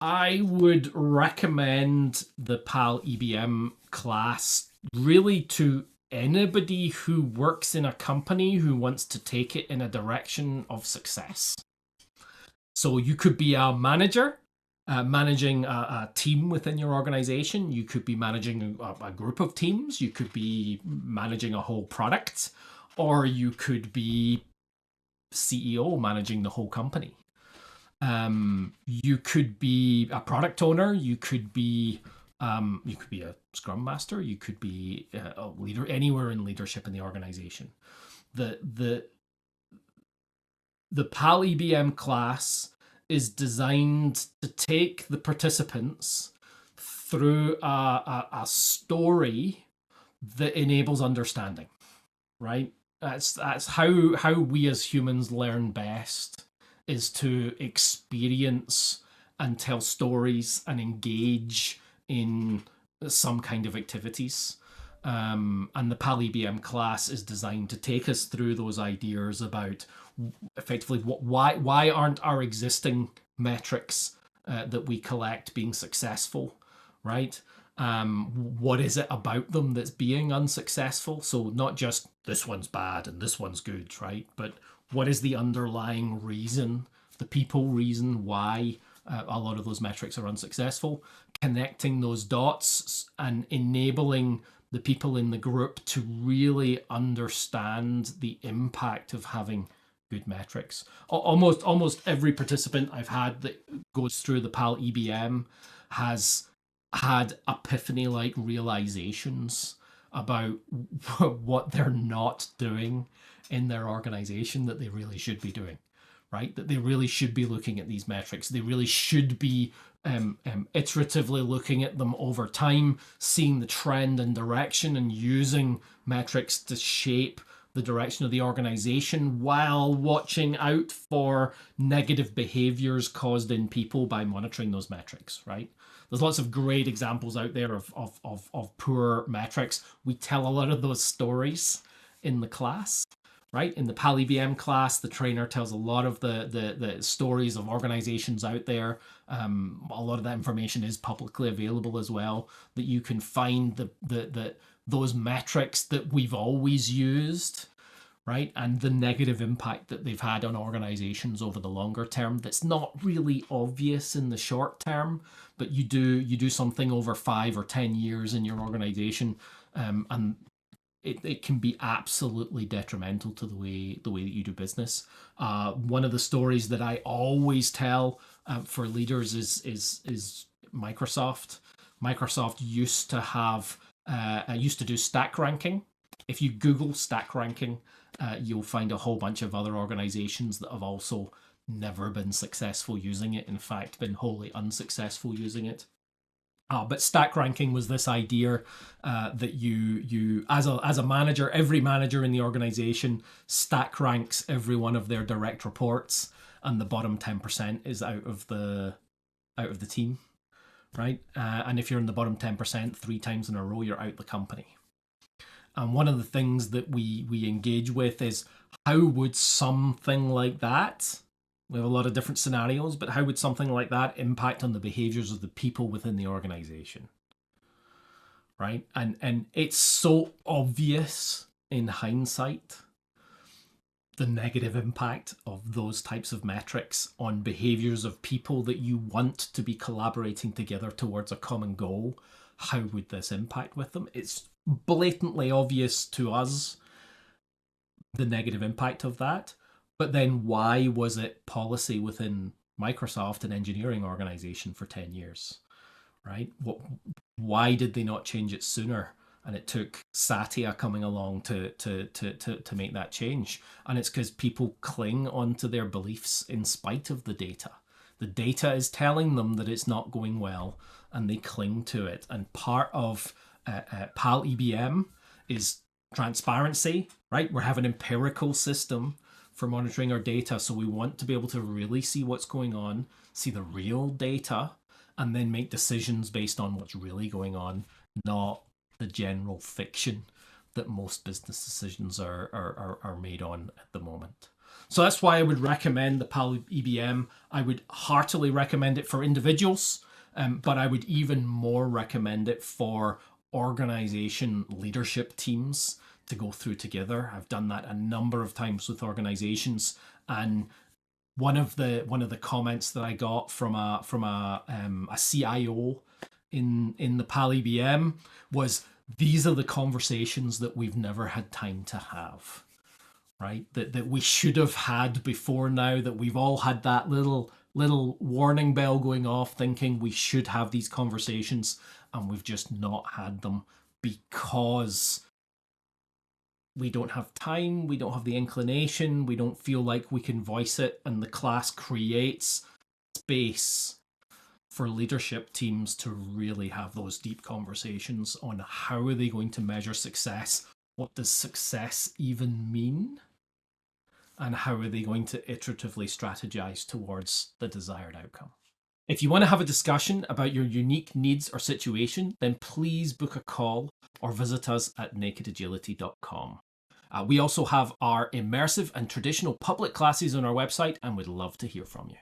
I would recommend the PAL EBM class really to anybody who works in a company who wants to take it in a direction of success. So you could be a manager, managing a team within your organization. You could be managing a group of teams. You could be managing a whole product, or you could be CEO managing the whole company. You could be a product owner. You could be a Scrum master. You could be a leader anywhere in leadership in the organization. The the PAL EBM class is designed to take the participants through a story that enables understanding, right? That's how we as humans learn best, is to experience and tell stories and engage in some kind of activities. And the PAL EBM class is designed to take us through those ideas about effectively why aren't our existing metrics that we collect being successful, right? What is it about them that's being unsuccessful? So not just this one's bad and this one's good, right? But what is the underlying reason, the people reason why a lot of those metrics are unsuccessful? Connecting those dots and enabling the people in the group to really understand the impact of having good metrics. Almost every participant I've had that goes through the PAL EBM has had epiphany-like realizations about what they're not doing in their organization that they really should be doing, right? That they really should be looking at these metrics. They really should be iteratively looking at them over time, seeing the trend and direction, and using metrics to shape the direction of the organization while watching out for negative behaviors caused in people by monitoring those metrics, right? There's lots of great examples out there of poor metrics. We tell a lot of those stories in the class, right? In the PAL EBM class, the trainer tells a lot of the stories of organizations out there. A lot of that information is publicly available as well, that you can find those metrics that we've always used, right? And the negative impact that they've had on organizations over the longer term that's not really obvious in the short term, but you do something over 5 or 10 years in your organization, and it can be absolutely detrimental to the way that you do business. One of the stories that I always tell for leaders is Microsoft. Microsoft used to do stack ranking. If you Google stack ranking, you'll find a whole bunch of other organizations that have also never been successful using it. In fact, been wholly unsuccessful using it. But stack ranking was this idea that you as a manager, every manager in the organization stack ranks every one of their direct reports, and the bottom 10% is out of the team, right? And if you're in the bottom 10% 3 times in a row, you're out the company. And one of the things that we engage with is, how would something like that, we have a lot of different scenarios, but how would something like that impact on the behaviors of the people within the organization, right? And it's so obvious in hindsight, the negative impact of those types of metrics on behaviors of people that you want to be collaborating together towards a common goal. How would this impact with them? It's blatantly obvious to us, the negative impact of that. But then why was it policy within Microsoft, an engineering organization, for 10 years, right? Why did they not change it sooner? And it took Satya coming along to make that change. And it's because people cling onto their beliefs in spite of the data. The data is telling them that it's not going well, and they cling to it. And part of PAL EBM is transparency, right? We have an empirical system for monitoring our data, so we want to be able to really see what's going on, see the real data, and then make decisions based on what's really going on, not the general fiction that most business decisions are made on at the moment. So that's why I would recommend the PAL EBM. I would heartily recommend it for individuals, but I would even more recommend it for organization leadership teams to go through together. I've done that a number of times with organizations, and one of the comments that I got from a CIO in the PAL EBM was, these are the conversations that we've never had time to have, right? That we should have had before now, that we've all had that little warning bell going off thinking we should have these conversations, and we've just not had them because we don't have time, we don't have the inclination, we don't feel like we can voice it, and the class creates space for leadership teams to really have those deep conversations on how are they going to measure success, what does success even mean, and how are they going to iteratively strategize towards the desired outcome. If you want to have a discussion about your unique needs or situation, then please book a call or visit us at nakedagility.com. We also have our immersive and traditional public classes on our website, and we'd love to hear from you.